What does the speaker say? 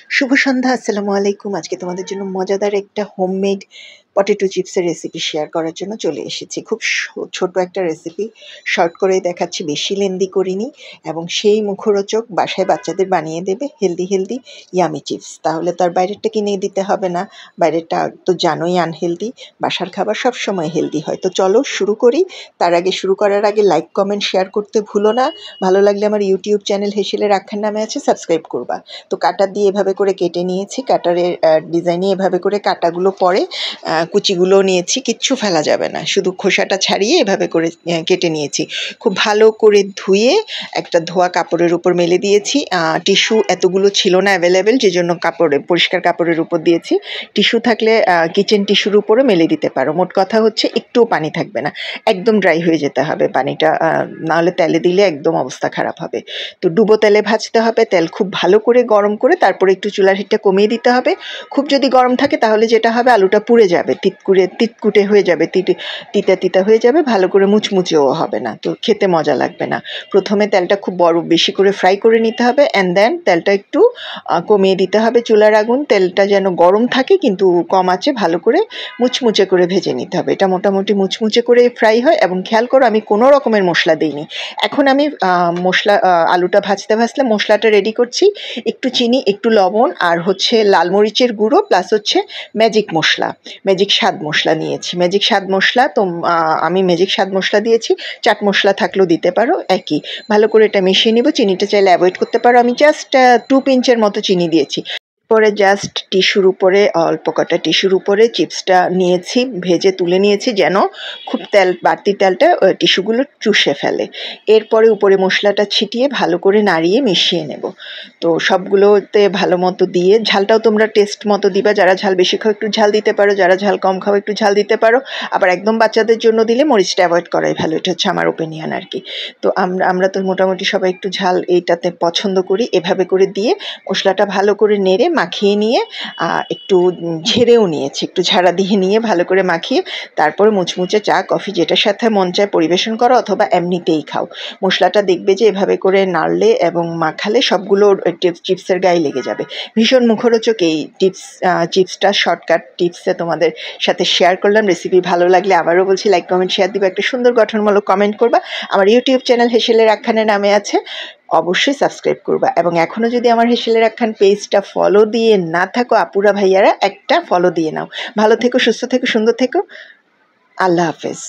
শুভ সন্ধ্যা, আসসালামু আলাইকুম। আজকে তোমাদের জন্য মজাদার একটা হোমমেড পটেটো চিপসের রেসিপি শেয়ার করার জন্য চলে এসেছি। খুব ছোট একটা রেসিপি, শর্ট করেই দেখাচ্ছি, বেশি লেন্দি করিনি, এবং সেই মুখরোচক বাসায় বাচ্চাদের বানিয়ে দেবে হেলদি ইয়ামি চিপস। তাহলে তো আর বাইরেরটা কিনে দিতে হবে না, বাইরেরটা তো জানোই আনহেলদি, বাসার খাবার সবসময় হেলদি হয়। তো চলো শুরু করি। শুরু করার আগে লাইক, কমেন্ট, শেয়ার করতে ভুলো না। ভালো লাগলে আমার ইউটিউব চ্যানেল হেসেলের আখ্যান নামে আছে, সাবস্ক্রাইব করবা। তো কাটার দিয়ে এভাবে করে কেটে নিয়েছি, কাটারের ডিজাইনে এভাবে করে কাটাগুলো পরে কুচিগুলো নিয়েছি, কিচ্ছু ফেলা যাবে না, শুধু খোসাটা ছাড়িয়ে এভাবে করে কেটে নিয়েছি। খুব ভালো করে ধুয়ে একটা ধোয়া কাপড়ের উপর মেলে দিয়েছি। টিস্যু এতগুলো ছিল না অ্যাভেলেবেল, যে জন্য পরিষ্কার কাপড়ের উপর দিয়েছি। টিস্যু থাকলে কিচেন টিস্যুর উপরে মেলে দিতে পারো। মোট কথা হচ্ছে একটুও পানি থাকবে না, একদম ড্রাই হয়ে যেতে হবে পানিটা, নাহলে তেলে দিলে একদম অবস্থা খারাপ হবে। তো ডুবো তেলে ভাজতে হবে, তেল খুব ভালো করে গরম করে তারপরে একটু চুলার হিটটা কমিয়ে দিতে হবে। খুব যদি গরম থাকে তাহলে যেটা হবে, আলুটা পুড়ে যাবে, তিতকুটে হয়ে যাবে, তিতা হয়ে যাবে, ভালো করে মুচমুচেও হবে না, তো খেতে মজা লাগবে না। প্রথমে তেলটা খুব বেশি করে ফ্রাই করে নিতে হবে, অ্যান্ড দেন তেলটা একটু কমিয়ে দিতে হবে চুলার আগুন। তেলটা যেন গরম থাকে কিন্তু কম আছে, ভালো করে মুচমুচে করে ভেজে নিতে হবে। এটা মোটামুটি মুচমুচে করে ফ্রাই হয়। এবং খেয়াল করো, আমি কোনো রকমের মশলা দিইনি। এখন আমি আলুটা ভাজতে মশলাটা রেডি করছি। একটু চিনি, একটু লবণ, আর হচ্ছে লাল মরিচের গুঁড়ো, প্লাস হচ্ছে ম্যাজিক স্বাদ মশলা নিয়েছি। ম্যাজিক স্বাদ মশলা তো আমি ম্যাজিক স্বাদ মশলা দিয়েছি, চাট মশলা থাকলেও দিতে পারো, একই। ভালো করে এটা মিশিয়ে নিব। চিনিটা চাইলে অ্যাভয়েড করতে পারো, আমি জাস্ট 2 পিঞ্চের মতো চিনি দিয়েছি। পরে জাস্ট অল্প কটা টিস্যুর উপরে চিপসটা নিয়েছি, ভেজে তুলে নিয়েছি, যেন খুব বাড়তি তেলটা টিস্যুগুলো চুষে ফেলে। এরপরে উপরে মশলাটা ছিটিয়ে ভালো করে নাড়িয়ে মিশিয়ে নেব। তো সবগুলোতে ভালো মতো দিয়ে, ঝালটাও তোমরা টেস্ট মতো দিবা, যারা ঝাল বেশি খাও একটু ঝাল দিতে পারো, যারা ঝাল কম খাও একটু ঝাল দিতে পারো। আবার একদম বাচ্চাদের জন্য দিলে মরিচটা অ্যাভয়েড করাই ভালো, এটা হচ্ছে আমার ওপিনিয়ন আর কি। তো আমরা তো মোটামুটি সবাই একটু ঝাল এইটাতে পছন্দ করি। এভাবে করে দিয়ে মশলাটা ভালো করে নেড়ে মাখিয়ে নিয়ে একটু ঝেড়েও নিয়েছি, একটু ঝাড়া দিয়ে নিয়ে ভালো করে মাখিয়ে তারপরে মুচমুচে চা, কফি যেটার সাথে মন চায় পরিবেশন করো, অথবা এমনিতেই খাও। মশলাটা দেখবে যে এভাবে করে নাড়লে এবং মাখালে সবগুলো চিপসের গায়ে লেগে যাবে। ভীষণ মুখরোচক এই চিপসটা শর্টকাট টিপসে তোমাদের সাথে শেয়ার করলাম। রেসিপি ভালো লাগলে আবারও বলছি, লাইক, কমেন্ট, শেয়ার দিবে, একটা সুন্দর গঠনমূলক কমেন্ট করবা। আমার ইউটিউব চ্যানেল হেসেলের আখ্যানের নামে আছে, অবশ্যই সাবস্ক্রাইব করবা। এবং এখনও যদি আমার হেসেলের আখ্যান পেজটা ফলো দিয়ে না থাকো, আপুরা ভাইয়ারা একটা ফলো দিয়ে নাও। ভালো থেকো, সুস্থ থেকো, সুন্দর থেকো। আল্লাহ হাফেজ।